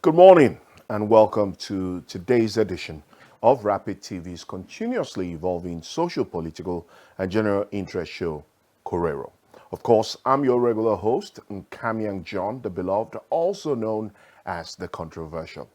Good morning and welcome to today's edition of Rapid TV's continuously evolving social, political, and general interest show, Korero. Of course, I'm your regular host, Nkamiang John, the beloved, also known as the controversial.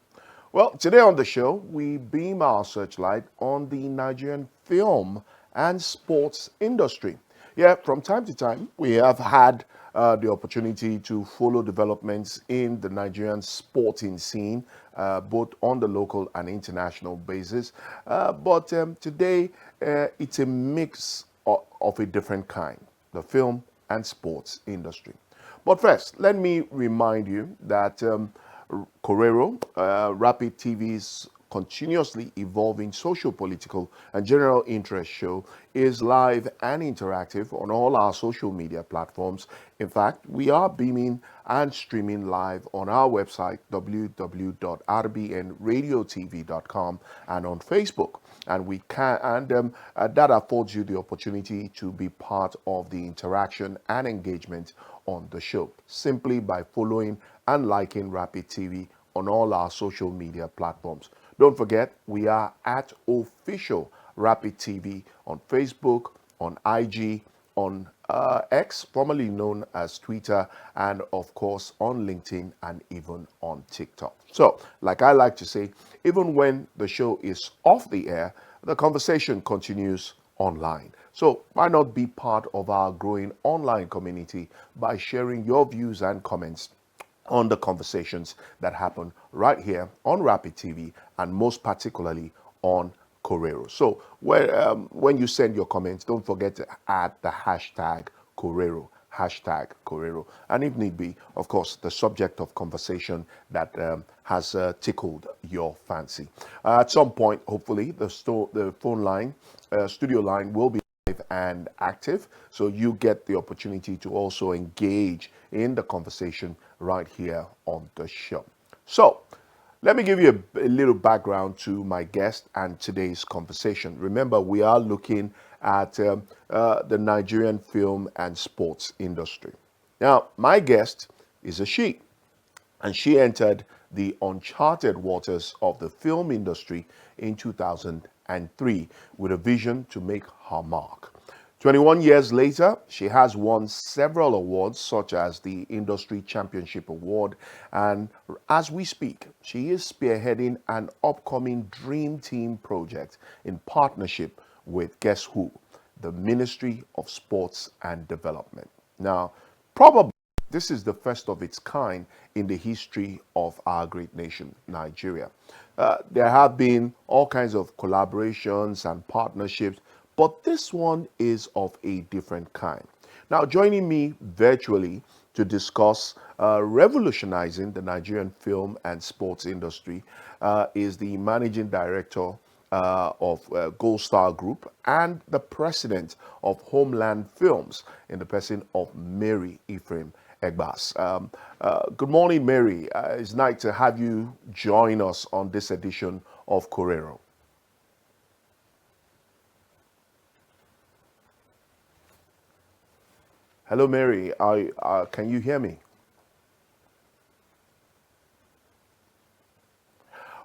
Well, today on the show, we beam our searchlight on the Nigerian film and sports industry. Yeah, from time to time, we have had the opportunity to follow developments in the Nigerian sporting scene, both on the local and international basis. But today, it's a mix of a different kind, the film and sports industry. But first, let me remind you that Korero, Rapid TV's continuously evolving social, political, and general interest show, is live and interactive on all our social media platforms. In fact, we are beaming and streaming live on our website, www.rbnradiotv.com, and on Facebook. And that affords you the opportunity to be part of the interaction and engagement on the show simply by following and liking Rapid TV on all our social media platforms. Don't forget, we are at official Rapid TV on Facebook, on IG, on X, formerly known as Twitter, and of course on LinkedIn and even on TikTok. So, like I like to say, even when the show is off the air, the conversation continues online. So why not be part of our growing online community by sharing your views and comments on the conversations that happen right here on Rapid TV and most particularly on Korero. So when you send your comments, don't forget to add the hashtag Korero, hashtag Korero. And if need be, of course, the subject of conversation that has tickled your fancy. At some point, hopefully, the phone line, studio line will be and active, so you get the opportunity to also engage in the conversation right here on the show. So let me give you a little background to my guest and today's conversation. Remember, we are looking at the Nigerian film and sports industry. Now, my guest is a she, and she entered the uncharted waters of the film industry in 2003 with a vision to make her mark. 21 years later, she has won several awards such as the Industry Championship Award, and as we speak, she is spearheading an upcoming Dream Team project in partnership with, guess who? The Ministry of Sports and Development. Now, probably this is the first of its kind in the history of our great nation, Nigeria. There have been all kinds of collaborations and partnerships, but this one is of a different kind. Now, joining me virtually to discuss revolutionizing the Nigerian film and sports industry is the managing director of Gold Star Group and the president of Homeland Films in the person of Mary Ephraim Egbas. Good morning, Mary. It's nice to have you join us on this edition of Korero. Hello, Mary. Can you hear me?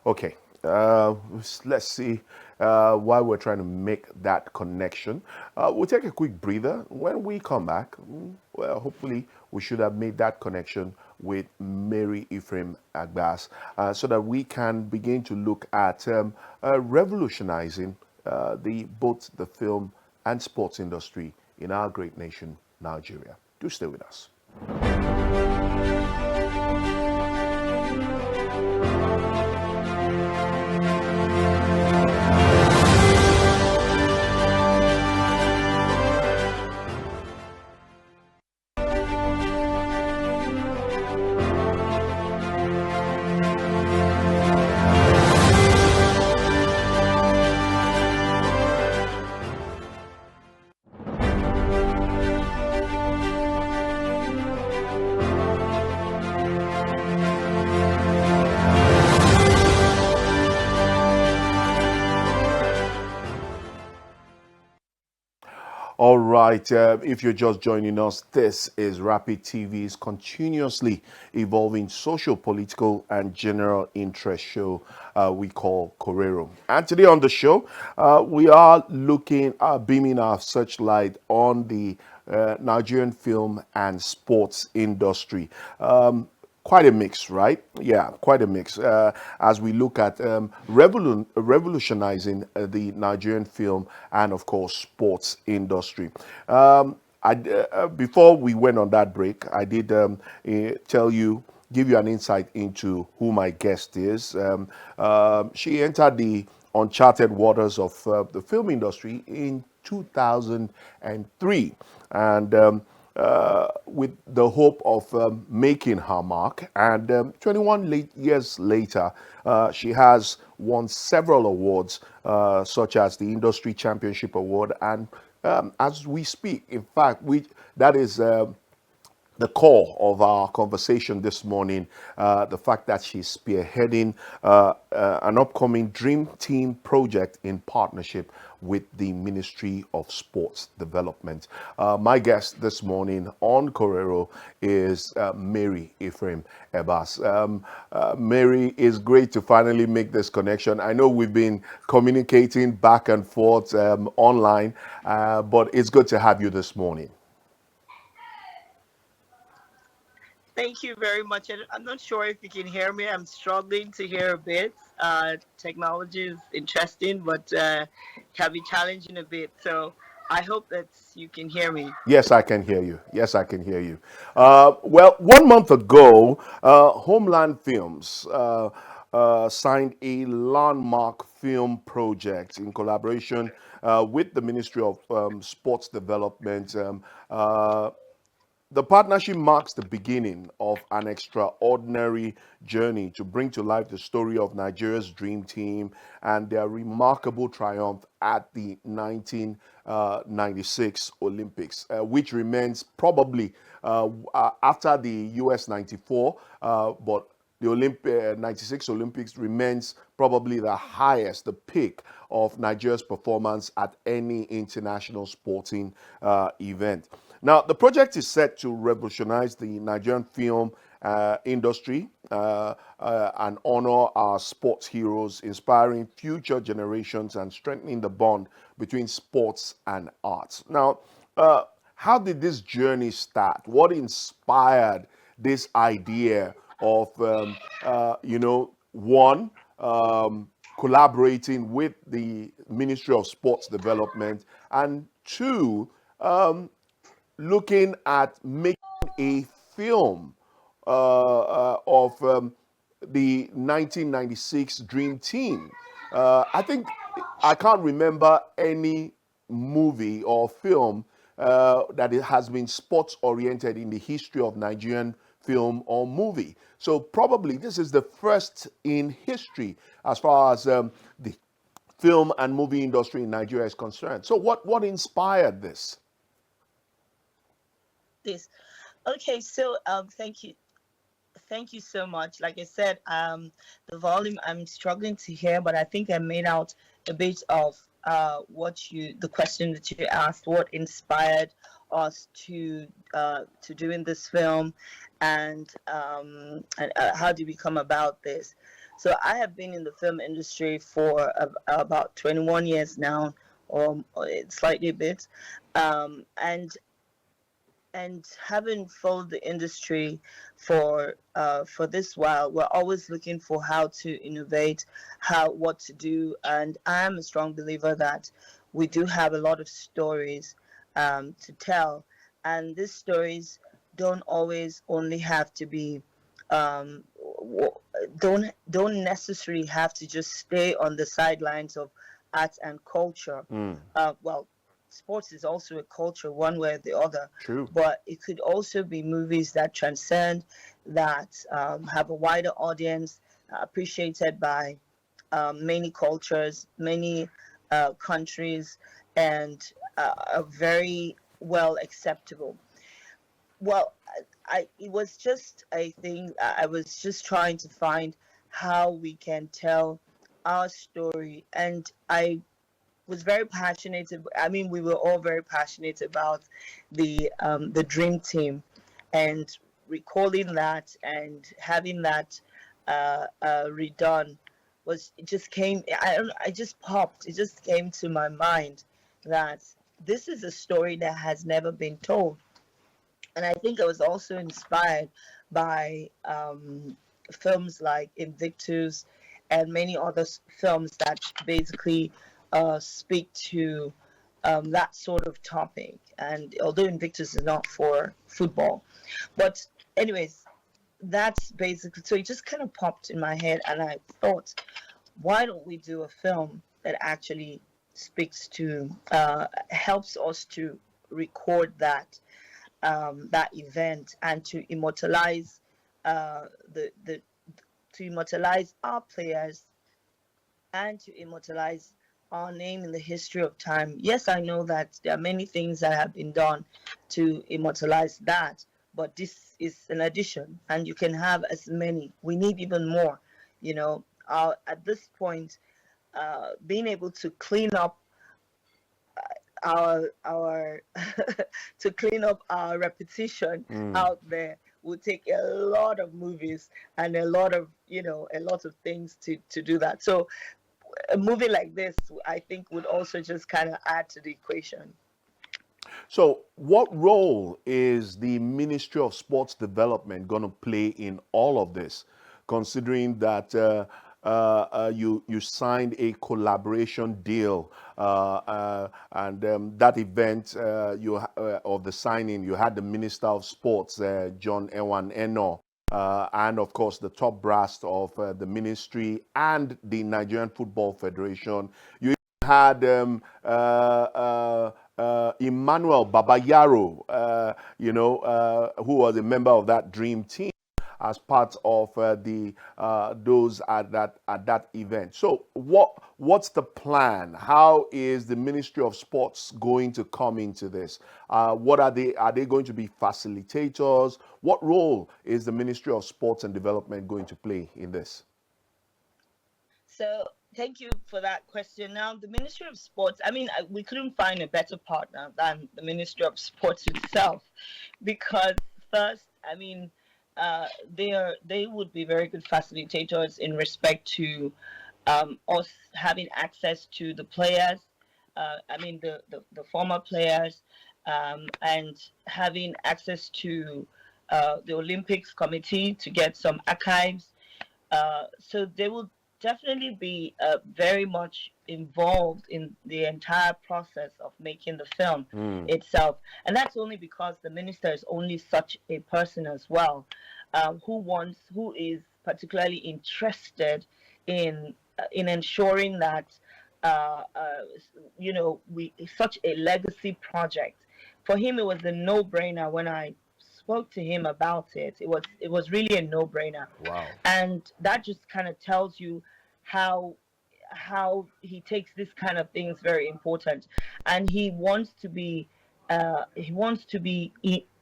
Okay. Let's see why we're trying to make that connection. We'll take a quick breather. When we come back, well, hopefully we should have made that connection with Mary Ephraim Agbas so that we can begin to look at revolutionizing both the film and sports industry in our great nation, Nigeria. Do stay with us. All right, if you're just joining us, this is Rapid TV's continuously evolving social, political, and general interest show we call Korero. And today on the show, we are looking at beaming our searchlight on the Nigerian film and sports industry. Quite a mix, right? Yeah, quite a mix. As we look at revolutionizing the Nigerian film and, of course, sports industry. Before we went on that break, I did give you an insight into who my guest is. She entered the uncharted waters of the film industry in 2003. And with the hope of making her mark. And 21 years later, she has won several awards, such as the Industry Championship Award. And as we speak, in fact, that is the core of our conversation this morning, the fact that she's spearheading an upcoming Dream Team project in partnership with the Ministry of Sports Development. My guest this morning on Korero is Mary Ephraim Ebas. Mary, it's great to finally make this connection. I know we've been communicating back and forth online, but it's good to have you this morning. Thank you very much. And I'm not sure if you can hear me. I'm struggling to hear a bit. Technology is interesting, but can be challenging a bit. So I hope that you can hear me. Yes, I can hear you. Yes, I can hear you. Well, 1 month ago, Homeland Films signed a landmark film project in collaboration with the Ministry of Sports Development. The partnership marks the beginning of an extraordinary journey to bring to life the story of Nigeria's dream team and their remarkable triumph at the 1996 Olympics, which remains probably after the US 94, but the 96 Olympics remains probably the highest, the peak of Nigeria's performance at any international sporting event. Now, the project is set to revolutionize the Nigerian film industry and honor our sports heroes, inspiring future generations and strengthening the bond between sports and arts. Now, how did this journey start? What inspired this idea of, one, collaborating with the Ministry of Sports Development, and two, looking at making a film of the 1996 Dream Team. I think I can't remember any movie or film that it has been sports oriented in the history of Nigerian film or movie. So probably this is the first in history as far as the film and movie industry in Nigeria is concerned. So what inspired this? This. Okay, so thank you so much. Like I said, the volume I'm struggling to hear, but I think I made out a bit of the question that you asked, what inspired us to doing this film, and how did we come about this. So I have been in the film industry for about 21 years now, or slightly a bit, and having followed the industry for this while, we're always looking for how to innovate, what to do, and I am a strong believer that we do have a lot of stories to tell, and these stories don't always only have to be don't necessarily have to just stay on the sidelines of arts and culture. Mm, Well, sports is also a culture one way or the other, true. but it could also be movies that transcend, that have a wider audience, appreciated by many cultures, many countries, and are very well acceptable. Well, it was just a thing. I was just trying to find how we can tell our story, and was very passionate. I mean, we were all very passionate about the dream team, and recalling that and having that redone was, it just came. I just popped. It just came to my mind that this is a story that has never been told, and I think I was also inspired by films like Invictus and many other films that basically speak to that sort of topic. And although Invictus is not for football, but anyways, that's basically, so it just kind of popped in my head, and I thought, why don't we do a film that actually speaks to, helps us to record that event, and to immortalize the to immortalize our players, and to immortalize our name in the history of time. Yes, I know that there are many things that have been done to immortalize that, but this is an addition, and you can have as many. We need even more. You know, at this point, being able to clean up our to clean up our repetition out there would take a lot of movies and a lot of, a lot of things to do that. So a movie like this, I think, would also just kind of add to the equation. So, what role is the Ministry of Sports Development going to play in all of this, considering that you signed a collaboration deal, and that event of the signing, you had the Minister of Sports, John Ewan Eno, and of course the top brass of the ministry and the Nigerian Football Federation. You had Emmanuel Babayaro, who was a member of that dream team as part of the those at that event. So what's the plan? How is the Ministry of Sports going to come into this? What are they? Are they going to be facilitators? What role is the Ministry of Sports and Development going to play in this? So thank you for that question. Now, the Ministry of Sports, I mean, we couldn't find a better partner than the Ministry of Sports itself, because first, I mean, they would be very good facilitators in respect to us having access to the players. I mean, the former players, and having access to the Olympics Committee to get some archives. So they will definitely be very much involved in the entire process of making the film itself. And that's only because the minister is only such a person as well, who is particularly interested in ensuring that we such a legacy project. For him, it was a no-brainer when I spoke to him about it. It was really a no-brainer. Wow. And that just kind of tells you how he takes this kind of things very important, and he wants to be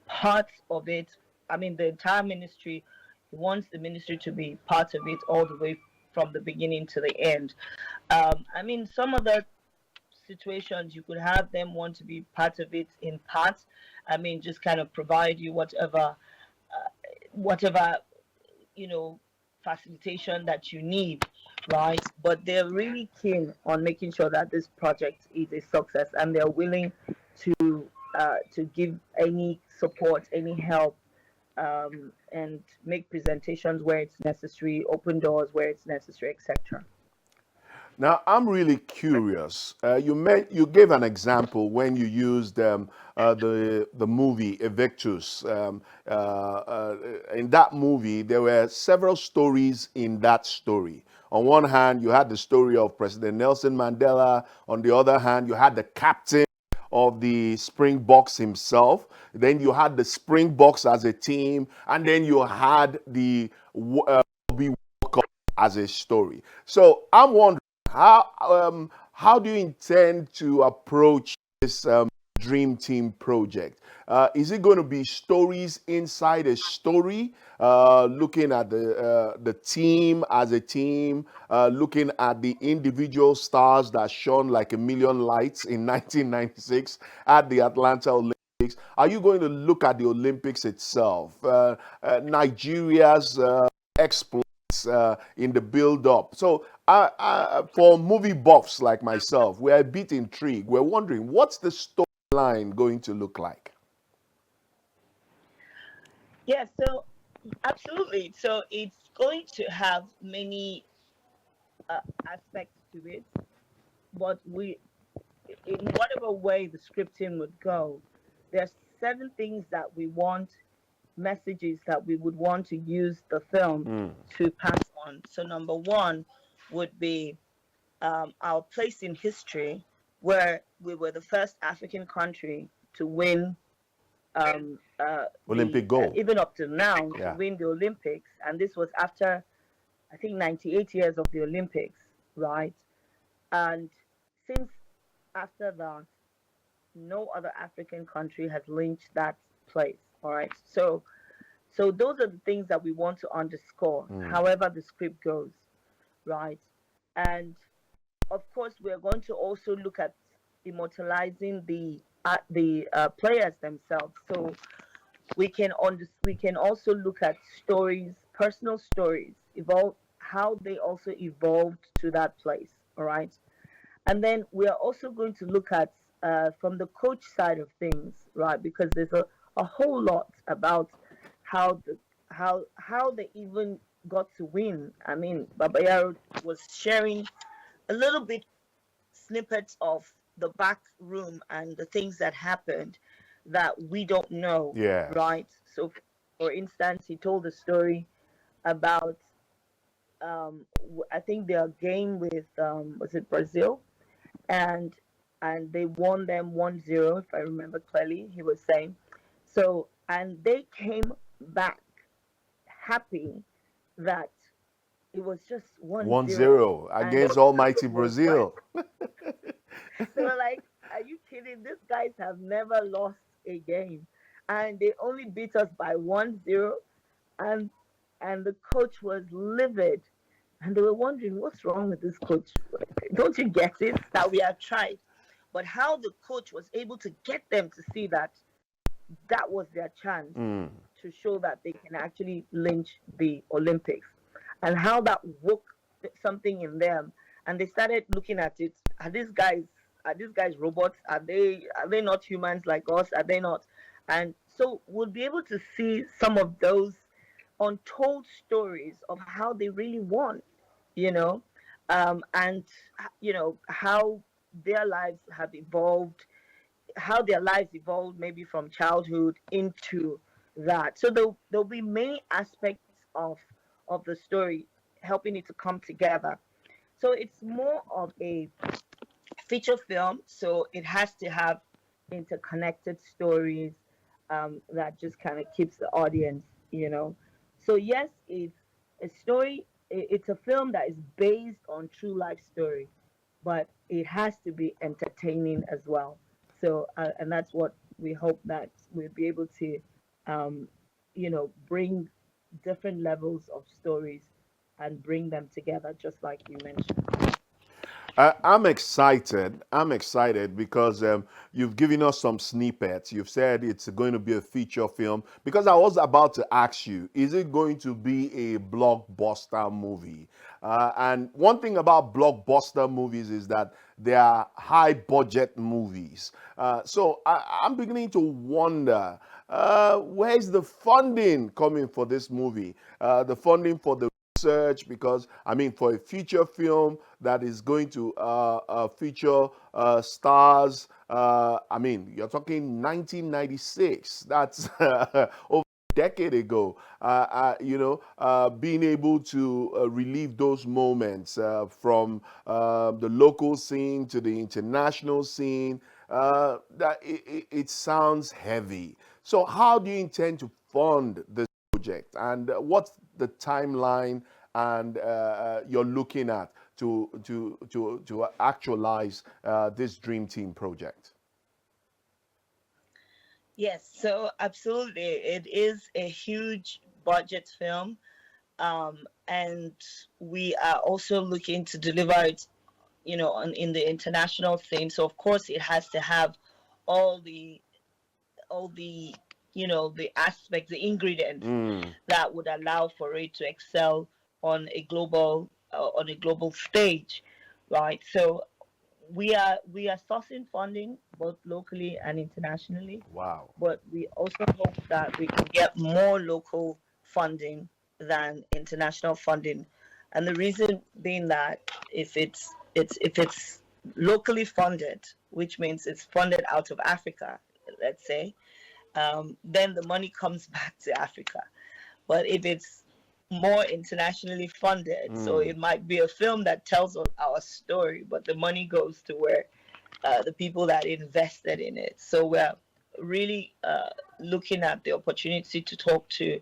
part of it. I mean, the entire ministry, he wants the ministry to be part of it all the way from the beginning to the end. I mean, some other situations you could have them want to be part of it in parts. I mean, just kind of provide you whatever facilitation that you need, right? But they're really keen on making sure that this project is a success, and they're willing to give any support, any help, and make presentations where it's necessary, open doors where it's necessary, etc. Now, I'm really curious. You gave an example when you used the movie Evictus. In that movie, there were several stories in that story. On one hand, you had the story of President Nelson Mandela. On the other hand, you had the captain of the Springboks himself. Then you had the Springboks as a team, and then you had the Bobby Walker as a story. So I'm wondering, how do you intend to approach this Dream Team project? Is it going to be stories inside a story, looking at the team as a team, looking at the individual stars that shone like a million lights in 1996 at the Atlanta Olympics? Are you going to look at the Olympics itself, Nigeria's exploits in the build-up? So, for movie buffs like myself, we're a bit intrigued. We're wondering, what's the storyline going to look like? Yeah, so absolutely. So it's going to have many aspects to it, but in whatever way the scripting would go, there's certain things that we want, messages that we would want to use the film to pass on. So number one would be our place in history, where we were the first African country to win the Olympic gold. even up to now to Yeah. win the Olympics, and this was after I think 98 years of the Olympics, right? And since after that, no other African country has linked that place. All right. So those are the things that we want to underscore, however the script goes, right? And of course, we are going to also look at immortalizing the players themselves. So we can also look at stories, personal stories, evolve how they also evolved to that place. All right. And then we are also going to look at from the coach side of things, right? Because there's a whole lot about how the how they even got to win. I mean, Babayaro was sharing a little bit snippets of the back room and the things that happened that we don't know, Yes. right? So, for instance, he told a story about I think their game with was it Brazil, and they won them 1-0 if I remember clearly. He was saying so, and they came back happy that it was just 1-0, 1-0 and the against almighty crowd was like, Brazil. they were like, are you kidding? These guys have never lost a game, and they only beat us by 1-0, and the coach was livid, and they were wondering what's wrong with this coach. Don't you get it that we have tried? But how the coach was able to get them to see that that was their chance to show that they can actually lynch the Olympics, and how that woke something in them, and they started looking at it. Are these guys robots? Are they not humans like us? Are they not? And so we'll be able to see some of those untold stories of how they really won, you know, and you know how their lives have evolved, how their lives evolved maybe from childhood into that. So there'll be many aspects of the story helping it to come together. So it's more of a feature film, so it has to have interconnected stories that just kind of keeps the audience, you know. So yes, it's a story. It's a film that is based on true life story, but it has to be entertaining as well. So and that's what we hope that we'll be able to, um, you know, bring different levels of stories and bring them together, just like you mentioned. I'm excited. I'm excited because you've given us some snippets. You've said it's going to be a feature film. Because I was about to ask you, is it going to be a blockbuster movie? And one thing about blockbuster movies is that they are high budget movies. I'm beginning to wonder, where's the funding coming for this movie? The funding for the research, because I mean, for a feature film that is going to feature stars, I mean, you're talking 1996. That's over a decade ago. Being able to relieve those moments from the local scene to the international scene, that it sounds heavy. So, how do you intend to fund this project, and what's the timeline and you're looking at to actualize this dream team project? Yes, so absolutely, it is a huge budget film, and we are also looking to deliver it, in the international theme. So of course, it has to have all the the aspects, the ingredients Mm, that would allow for it to excel on a global stage, right? So we are sourcing funding both locally and internationally, wow. but we also hope that we can get more local funding than international funding. And the reason being that if it's locally funded, which means it's funded out of Africa, let's say, then the money comes back to Africa. But if it's more internationally funded, so Mm. it might be a film that tells our story, but the money goes to where the people that invested in it. So we're really looking at the opportunity to talk to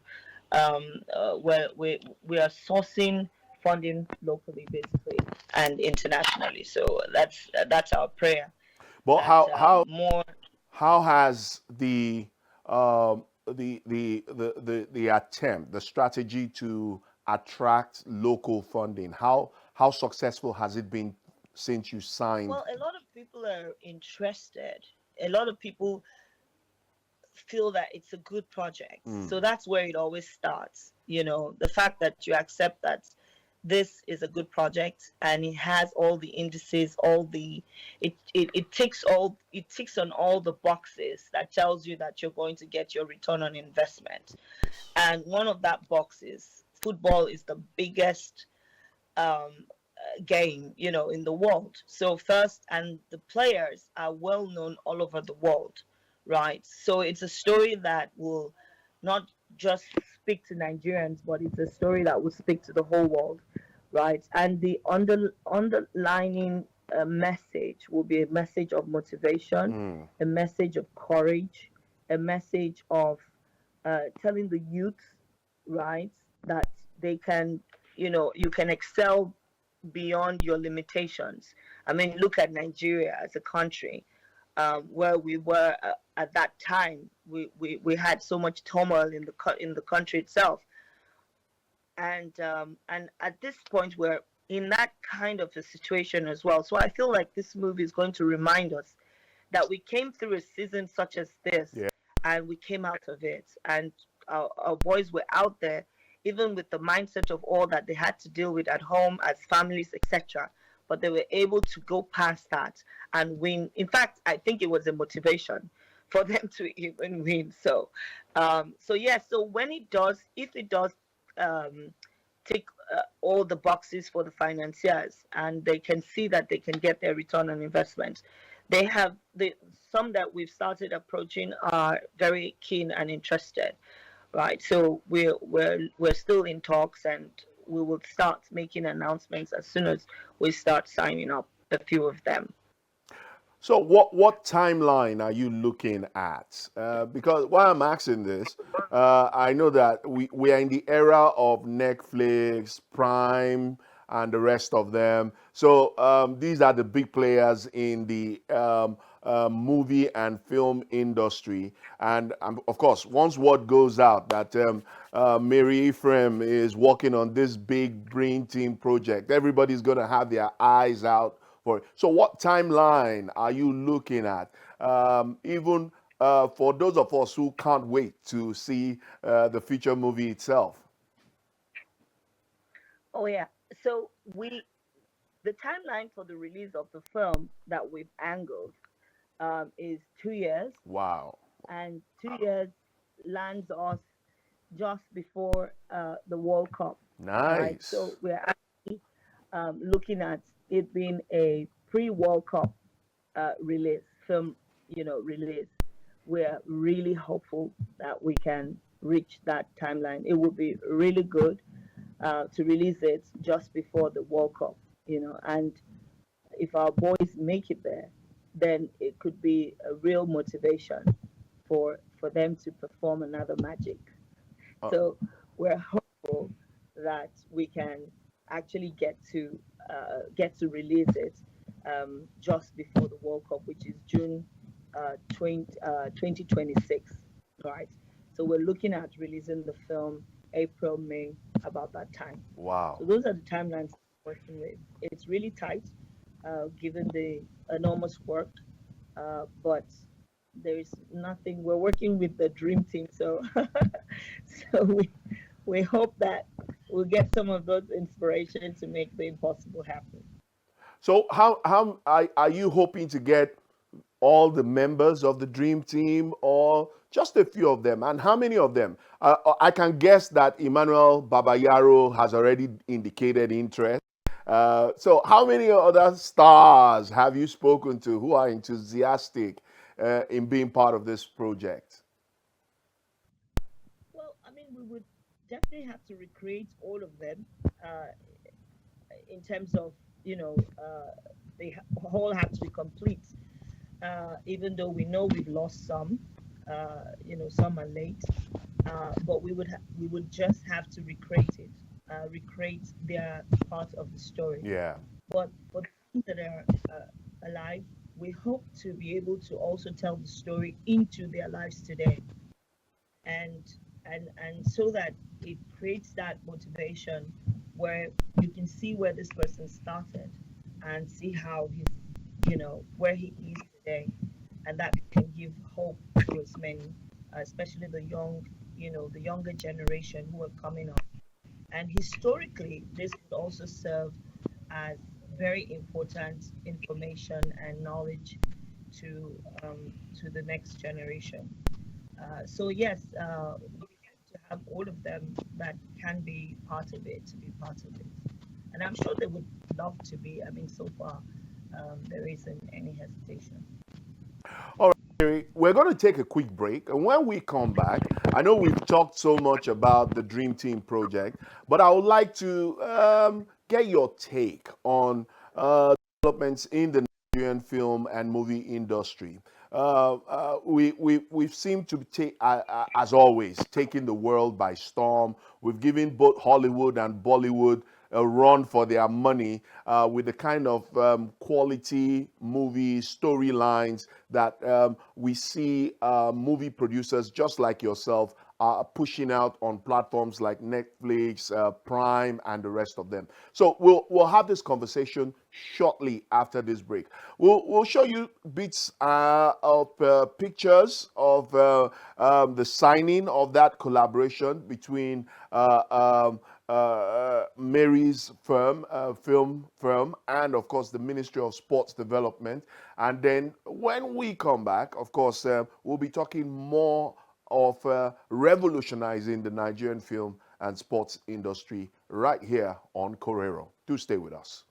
where we are sourcing funding locally, basically, and internationally. So that's our prayer But that more. how has the attempt, the strategy to attract local funding, how successful has it been since you signed? Well, a lot of people are interested. A lot of people feel that it's a good project. Mm, So that's where it always starts. The fact that you accept that this is a good project and it has all the indices, it ticks on all the boxes that tells you that you're going to get your return on investment. And one of that box is football is the biggest game, in the world. So first, and the players are well known all over the world, right? So it's a story that will not just speak to Nigerians, but it's a story that will speak to the whole world, right? And the underlining message will be a message of motivation, mm. a message of courage, a message of telling the youth, right, that they can, you can excel beyond your limitations. I mean, look at Nigeria as a country, where we were at that time. We had so much turmoil in the country itself, and at this point we're in that kind of a situation as well. So I feel like this movie is going to remind us that we came through a season such as this Yeah. and we came out of it, and our boys were out there even with the mindset of all that they had to deal with at home as families, etc., but they were able to go past that and win. In fact, I think it was a motivation for them to even win. So yeah, so when it does, if it does um, tick all the boxes for the financiers and they can see that they can get their return on investment, they have the some that we've started approaching are very keen and interested, right? So we're still in talks, and we will start making announcements as soon as we start signing up a few of them. So what timeline are you looking at? Because why I'm asking this, I know that we are in the era of Netflix, Prime, and the rest of them. So these are the big players in the movie and film industry. And of course, once word goes out that Mary Ephraim is working on this big Green Team project, everybody's going to have their eyes out for it. So, what timeline are you looking at? Even for those of us who can't wait to see the feature movie itself. Oh yeah. So we the timeline for the release of the film that we've angled is 2 years, Wow. and 2 years lands us just before the World Cup, right? Nice. So we're actually looking at it being a pre-World Cup film, release. We're really hopeful that we can reach that timeline. It would be really good to release it just before the World Cup, and if our boys make it there, then it could be a real motivation for them to perform another magic. Uh, So we're hopeful that we can actually get to release it just before the World Cup, which is June 2026, right? So we're looking at releasing the film April, May, about that time. So Wow. those are the timelines we're working with. It's really tight, given the enormous work, but there's nothing. We're working with the dream team, so so we hope that we'll get some of those inspiration to make the impossible happen. So how are you hoping to get all the members of the dream team or just a few of them? And how many of them? I can guess that Emmanuel Babayaro has already indicated interest. So how many other stars have you spoken to who are enthusiastic in being part of this project? Well, I mean, we would definitely have to recreate all of them, uh, in terms of, you know, they all have to be complete. Even though we know we've lost some, some are late, but we would just have to recreate it, recreate their part of the story. Yeah. But for those that are alive, we hope to be able to also tell the story into their lives today, and and so that it creates that motivation where you can see where this person started and see how he's, where he is today, and that can give hope to as many, especially the young, the younger generation who are coming up. And historically, this would also serve as very important information and knowledge to to the next generation. So yes, we hope to have all of them that can be part of it to be part of it, and I'm sure they would love to be. I mean, so far, there isn't any hesitation. All right, Mary, we're going to take a quick break. And when we come back, I know we've talked so much about the Dream Team project, but I would like to get your take on developments in the Nigerian film and movie industry. We've seemed to take, as always, taking the world by storm. We've given both Hollywood and Bollywood a run for their money with the kind of quality movie storylines that we see movie producers just like yourself are pushing out on platforms like Netflix, Prime, and the rest of them. So we'll have this conversation shortly after this break. We'll show you bits of pictures of the signing of that collaboration between Mary's firm, film firm, and of course the Ministry of Sports Development. And then when we come back, of course, we'll be talking more of revolutionizing the Nigerian film and sports industry right here on Korero. Do stay with us.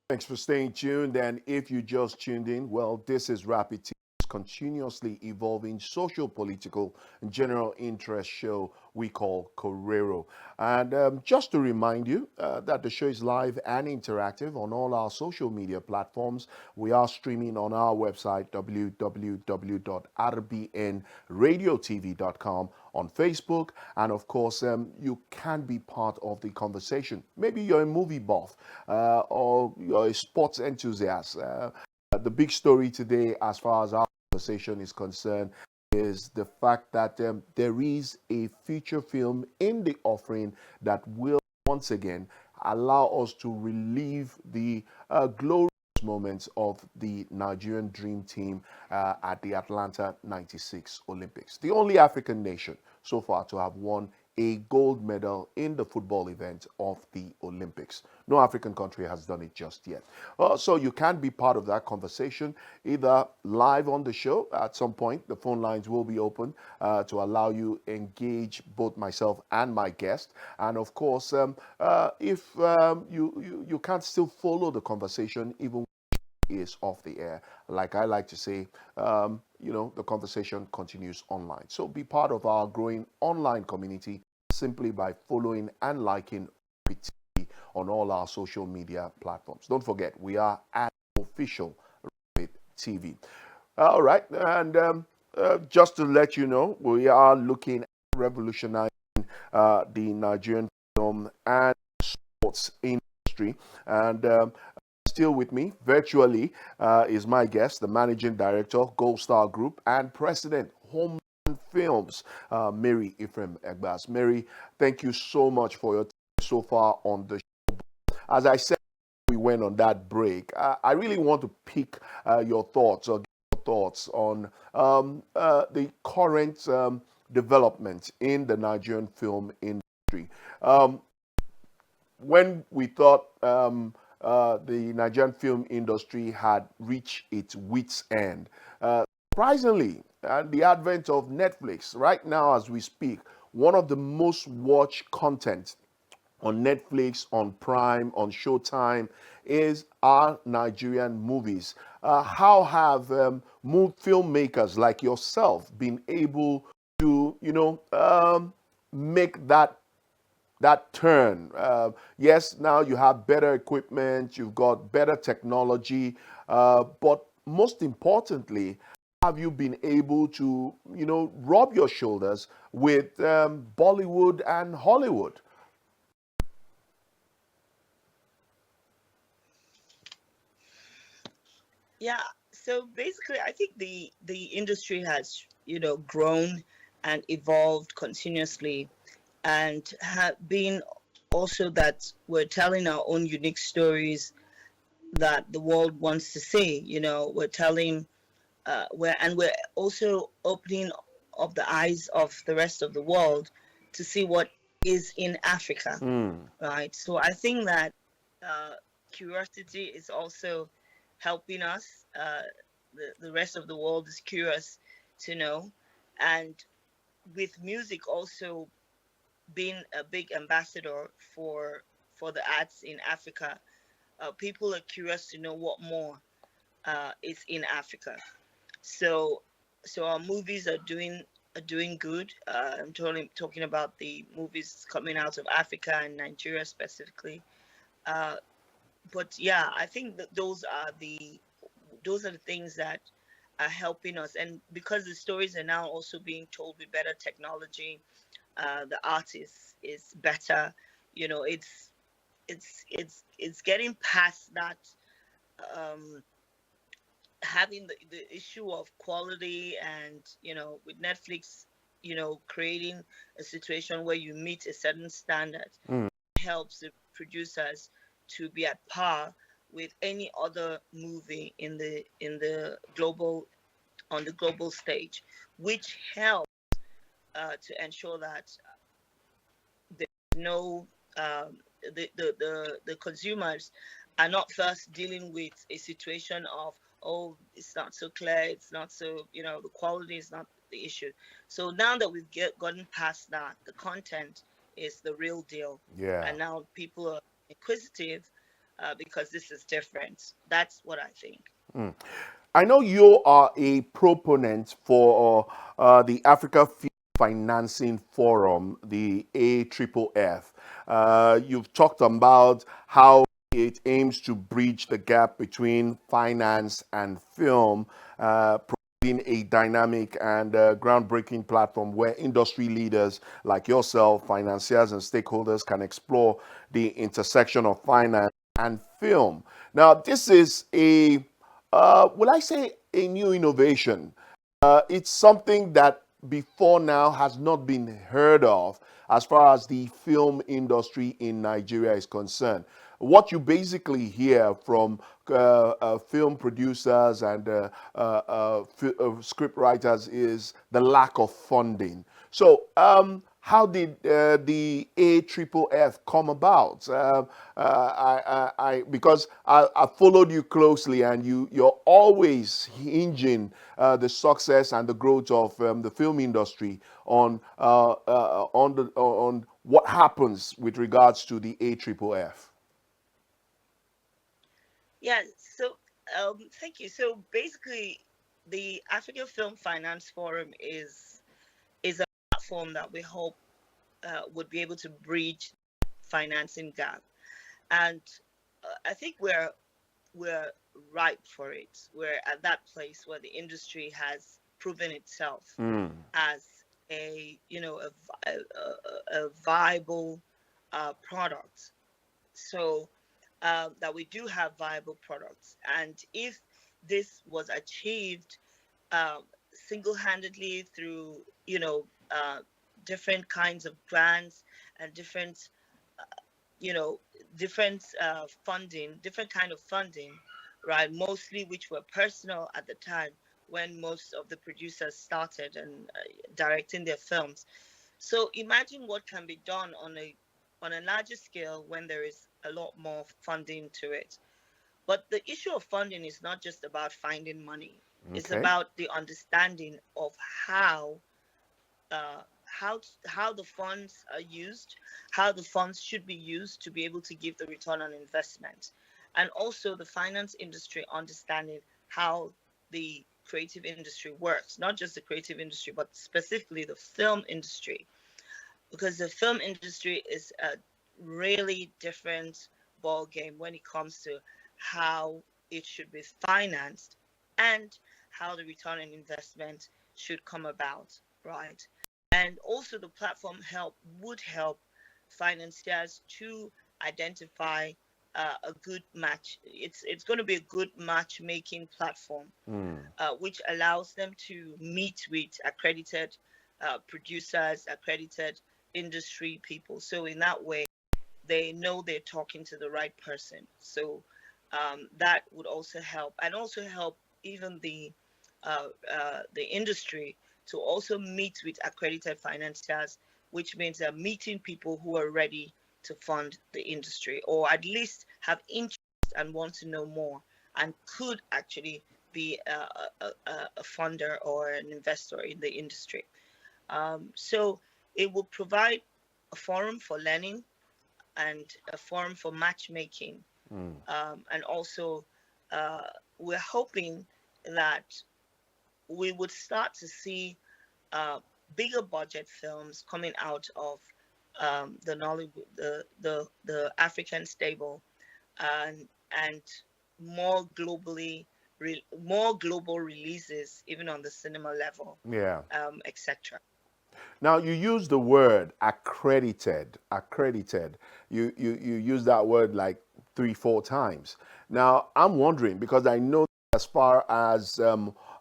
Thanks for staying tuned. And if you just tuned in, well, this is Rapid TV's continuously evolving social, political, and general interest show we call Korero. And just to remind you that the show is live and interactive on all our social media platforms. We are streaming on our website, www.rbnradiotv.com, on Facebook, and of course, you can be part of the conversation. Maybe you're a movie buff or you're a sports enthusiast. The big story today, as far as our conversation is concerned, is the fact that there is a feature film in the offering that will once again allow us to relive the glorious moments of the Nigerian Dream Team at the Atlanta 96 Olympics. The only African nation so far to have won a gold medal in the football event of the Olympics. No African country has done it just yet. So you can be part of that conversation, either live on the show at some point. The phone lines will be open to allow you engage both myself and my guest. And of course, if you can't still follow the conversation even is off the air. Like I like to say, the conversation continues online. So be part of our growing online community simply by following and liking on all our social media platforms. Don't forget, we are at official TV. All right, and just to let you know, we are looking at revolutionizing the Nigerian film and sports industry. And still with me virtually is my guest, the managing director, Gold Star Group, and president, Home Films, Mary Ephraim Egbas. Mary, thank you so much for your time so far on the show. As I said, we went on that break. I really want to pick your thoughts or your thoughts on the current development in the Nigerian film industry. When we thought the Nigerian film industry had reached its wits' end, surprisingly, the advent of Netflix, right now as we speak, one of the most watched content on Netflix, on Prime, on Showtime is our Nigerian movies. How have filmmakers like yourself been able to, make that turn? Yes, now you have better equipment, you've got better technology, but most importantly, have you been able to, rub your shoulders with Bollywood and Hollywood? Yeah. So basically, I think the industry has grown and evolved continuously, and have been also that we're telling our own unique stories that the world wants to see. We're telling we're also opening up the eyes of the rest of the world to see what is in Africa, Mm. right? So I think that uh, curiosity is also helping us. The rest of the world is curious to know, and with music also being a big ambassador for the arts in Africa, people are curious to know what more is in Africa. So so our movies are doing good. I'm totally talking about the movies coming out of Africa and Nigeria specifically. Uh, but yeah, I think that those are the things that are helping us, and because the stories are now also being told with better technology, the art is better. It's getting past that, um, having the issue of quality, and with Netflix, creating a situation where you meet a certain standard Mm. helps the producers to be at par with any other movie in the global on the global stage, which helps to ensure that there's no the consumers are not first dealing with a situation of, oh, it's not so clear, it's not so, the quality is not the issue. So now that gotten past that, the content is the real deal, Yeah. and now people are inquisitive, because this is different. That's what I think. Mm. I know you are a proponent for the Africa Film Financing Forum, the AFFF. You've talked about how it aims to bridge the gap between finance and film, providing a dynamic and groundbreaking platform where industry leaders like yourself, financiers, and stakeholders can explore the intersection of finance and film. Now, this is will I say, a new innovation. It's something that before now has not been heard of as far as the film industry in Nigeria is concerned. What you basically hear from film producers and script writers is the lack of funding. So, how did the AFFF come about? Because I followed you closely, and you're always hinging the success and the growth of the film industry on what happens with regards to the AFFF. Yeah. So Thank you. So basically, the African Film Finance Forum is a platform that we hope would be able to bridge financing gap, and I think we're ripe for it. We're at that place where the industry has proven itself Mm. as a viable product. So that we do have viable products, and if this was achieved um, single-handedly through different kinds of grants and you know different funding, different kind of funding, right? Mostly which were personal at the time when most of the producers started and directing their films. So imagine what can be done on a larger scale when there is a lot more funding to it. But the issue of funding is not just about finding money. It's Okay. about the understanding of how the funds are used, how the funds should be used to be able to give the return on investment, and also the finance industry understanding how the creative industry works, not just the creative industry, but specifically the film industry, because the film industry is a really different ball game when it comes to how it should be financed and how the return on investment should come about, right? And also the platform help would help financiers to identify a good match. It's going to be a good matchmaking platform, Mm. which allows them to meet with accredited producers, accredited industry people. So in that way, they know they're talking to the right person. So that would also help, and also help even the industry to also meet with accredited financiers, which means they're meeting people who are ready to fund the industry, or at least have interest and want to know more, and could actually be a funder or an investor in the industry. So it will provide a forum for learning and a forum for matchmaking. Mm. And also, uh, we're hoping that we would start to see bigger budget films coming out of the Nollywood, the African stable, and more more global releases, even on the cinema level, Yeah. etc. Now you use the word accredited. Accredited. You use that word like 3, 4 times. Now I'm wondering because I know as far as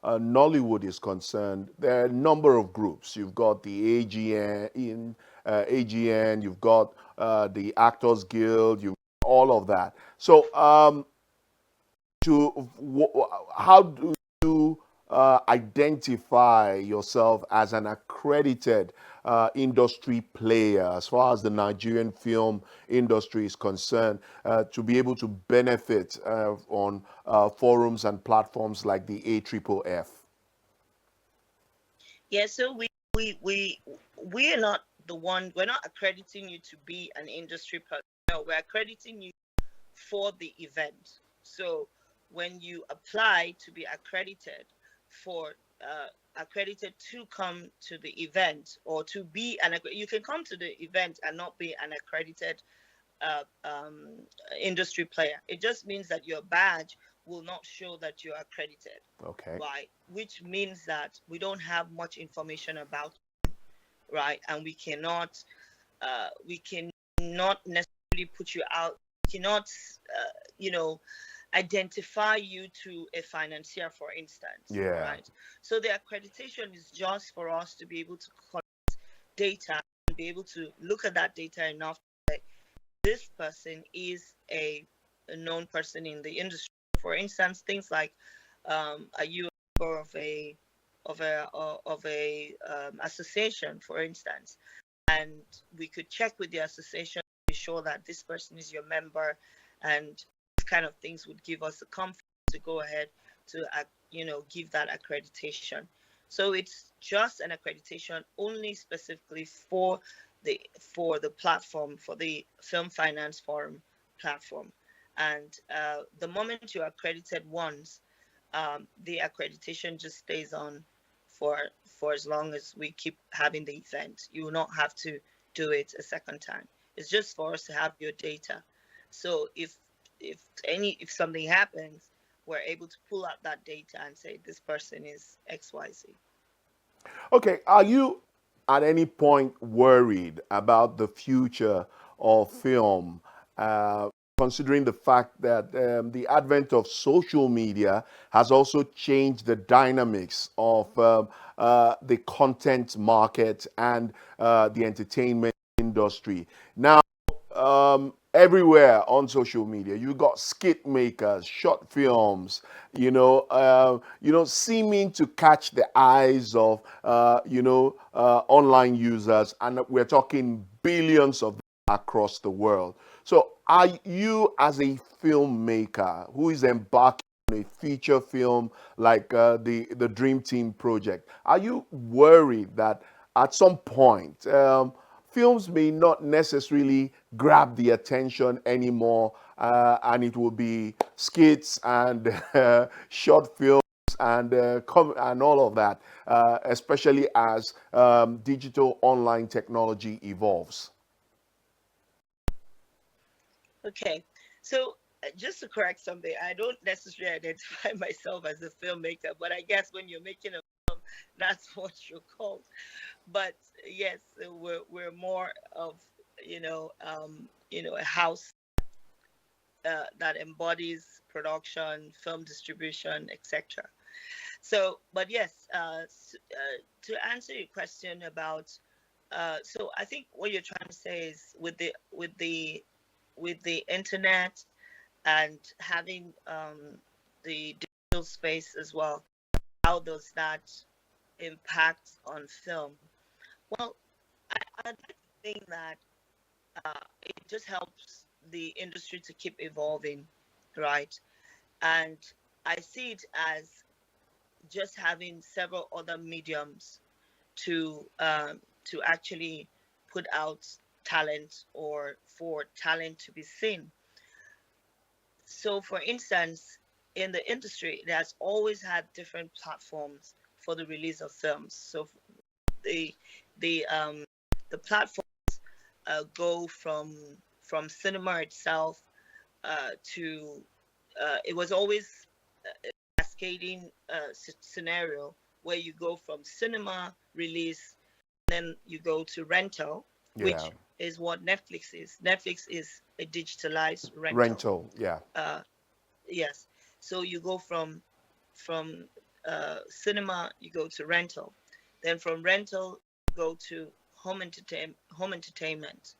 Nollywood is concerned, there are a number of groups. You've got the AGN, you've got the Actors Guild, you've got all of that. So how do you identify yourself as an accredited industry player as far as the Nigerian film industry is concerned to be able to benefit on forums and platforms like the AFFF? Yeah, so we are not the one. We're not accrediting you to be an industry person. No, we're accrediting you for the event. So when you apply to be accredited for accredited to come to the event, or to be you can come to the event and not be an accredited uh, um, industry player. It just means that your badge will not show that you're accredited, Okay. right? Which means that we don't have much information about, right? And we cannot necessarily put you out. We cannot, you know, identify you to a financier, for instance, Yeah. right? So the accreditation is just for us to be able to collect data and be able to look at that data enough to say this person is a known person in the industry. For instance, things like, are you a member of a association, for instance? And we could check with the association to be sure that this person is your member, and these kind of things would give us the comfort to go ahead to give that accreditation. So it's just an accreditation only specifically for the platform, for the Film Finance Forum platform. And the moment you are accredited once, the accreditation just stays on for for as long as we keep having the event. You will not have to do it a second time. It's just for us to have your data. So if something happens, we're able to pull out that data and say this person is XYZ. Okay, are you at any point worried about the future of film, considering the fact that the advent of social media has also changed the dynamics of the content market and the entertainment industry? Now, everywhere on social media. You got skit makers, short films, seeming to catch the eyes of, online users, and we're talking billions of them across the world. So, are you, as a filmmaker who is embarking on a feature film like the Dream Team project, are you worried that at some point films may not necessarily grab the attention anymore, and it will be skits and short films and and all of that, especially as digital online technology evolves? Okay, so just to correct something, I don't necessarily identify myself as a filmmaker, but I guess when you're making a film, that's what you're called. But yes, we're more of a house that embodies production, film distribution, etc. So, but yes, to answer your question about, so I think what you're trying to say is with the internet and having the digital space as well, how does that impact on film? Well, I'd like to think that it just helps the industry to keep evolving, right? And I see it as just having several other mediums to actually put out talent or for talent to be seen. So, for instance, in the industry, it has always had different platforms for the release of films. So the the um, the platform go from cinema itself to it was always a cascading scenario where you go from cinema release, then you go to rental, Yeah, which is what Netflix is. Netflix is a digitalized rental. rental. Yeah, Uh, yes, so you go from cinema, you go to rental, then from rental you go to home entertainment,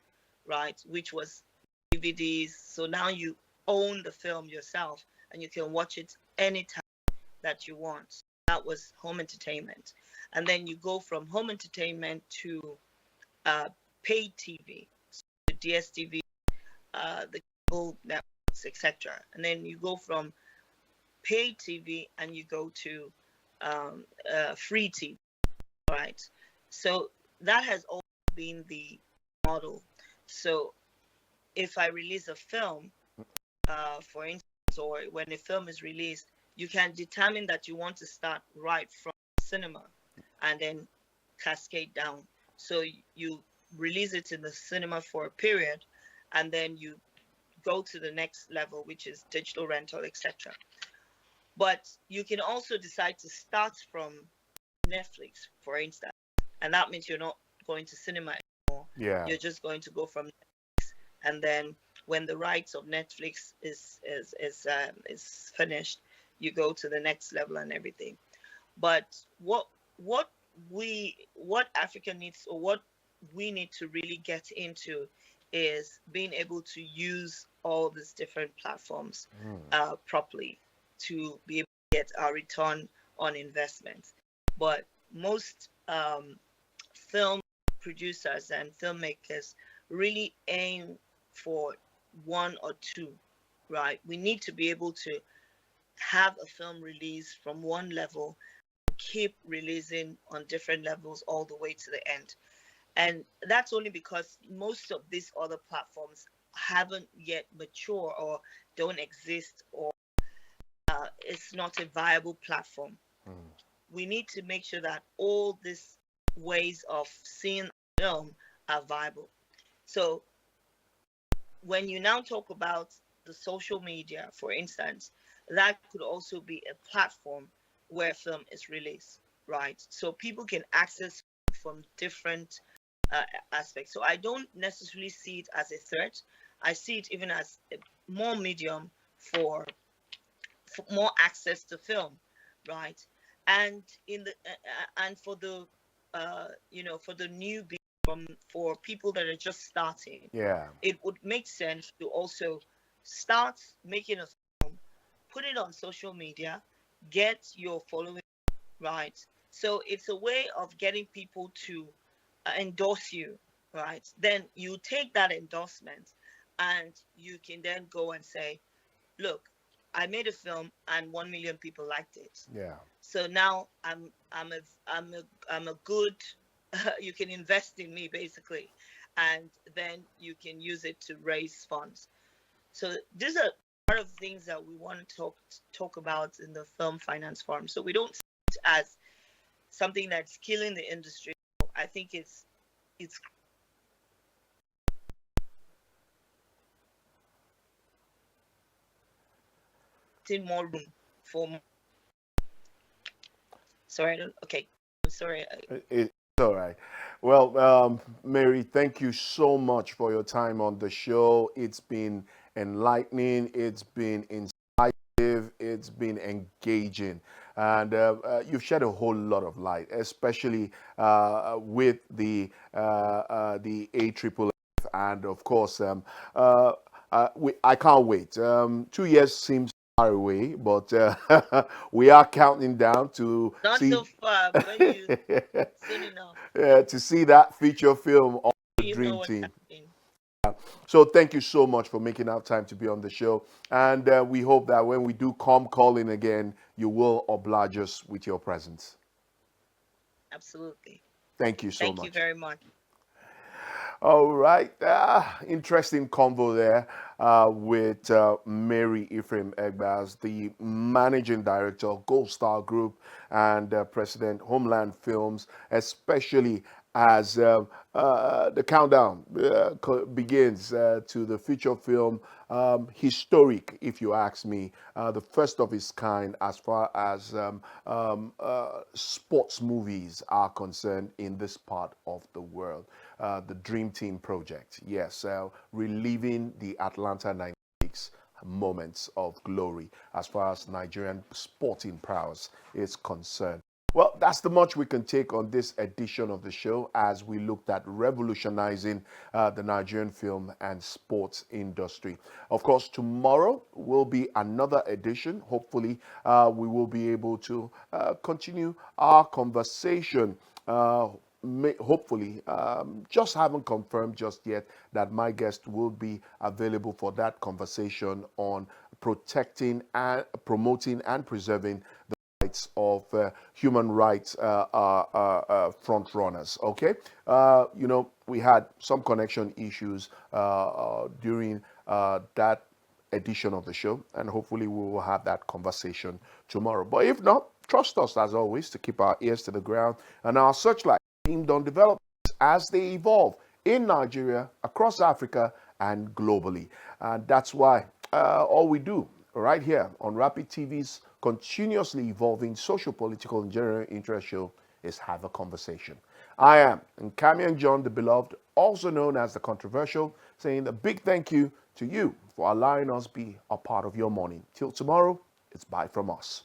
right? Which was DVDs. So now you own the film yourself and you can watch it anytime that you want. That was home entertainment. And then you go from home entertainment to uh, paid TV, so the DSTV, the cable networks, etc. And then you go from paid TV and you go to free TV, right? So that has always been the model. So if I release a film, for instance, or when a film is released, you can determine that you want to start right from cinema and then cascade down. So you release it in the cinema for a period, and then you go to the next level, which is digital rental, etc. But you can also decide to start from Netflix, for instance, and that means you're not going to cinema anymore. yeah. You're just going to go from, and then when the rights of Netflix is finished, you go to the next level and everything. But what what Africa needs, or what we need to really get into, is being able to use all these different platforms properly to be able to get our return on investment. But most film producers and filmmakers really aim for one or two, right? We need to be able to have a film release from one level, keep releasing on different levels all the way to the end. And that's only because most of these other platforms haven't yet mature or don't exist, or it's not a viable platform. Mm. We need to make sure that all these ways of seeing film are viable. So when you now talk about the social media, for instance, that could also be a platform where film is released, right? So people can access from different uh, aspects. So I don't necessarily see it as a threat. I see it even as a more medium for, for more access to film, right? And in the and for the for the newbie, for people that are just starting, Yeah. it would make sense to also start making a film, put it on social media, get your following, right? So it's a way of getting people to endorse you, right? Then you take that endorsement and you can then go and say, look, I made a film and 1 million people liked it. Yeah. So now I'm a good you can invest in me basically, and then you can use it to raise funds. So these are part of things that we want to talk about in the Film Finance Forum. So we don't see it as something that's killing the industry. I think it's creating more room for more. Sorry, I don't. Okay, I'm sorry. It's all right. Well, Mary, thank you so much for your time on the show. It's been enlightening. It's been insightful. It's been engaging, and you've shed a whole lot of light, especially with the AFFF, and of course, I can't wait. 2 years seems far away, but we are counting down to Not see so far, but you soon enough. to see that feature film of the You know Dream what's Team. happening. So thank you so much for making out time to be on the show, and we hope that when we do come calling again, you will oblige us with your presence. Absolutely. Thank you so Thank you much. very much. All right. Interesting convo there with Mary Ephraim Egbaz, the managing director of Gold Star Group and President Homeland Films, especially as the countdown begins to the feature film, historic, if you ask me, the first of its kind as far as sports movies are concerned in this part of the world. The Dream Team Project, yes, reliving the Atlanta 96 moments of glory as far as Nigerian sporting prowess is concerned. Well, that's the much we can take on this edition of the show as we looked at revolutionizing the Nigerian film and sports industry. Of course, tomorrow will be another edition. Hopefully, we will be able to continue our conversation. Hopefully, just haven't confirmed just yet that my guest will be available for that conversation on protecting and promoting and preserving rights of human rights front runners. Okay, we had some connection issues during that edition of the show, and hopefully we will have that conversation tomorrow. But if not, trust us as always to keep our ears to the ground and our searchlight aimed on developments as they evolve in Nigeria, across Africa, and globally. And that's why all we do right here on Rapid TV's continuously evolving social, political, and general interest show is have a conversation. I am Nkamian John the Beloved, also known as the Controversial, saying a big thank you to you for allowing us be a part of your morning. Till tomorrow, it's bye from us.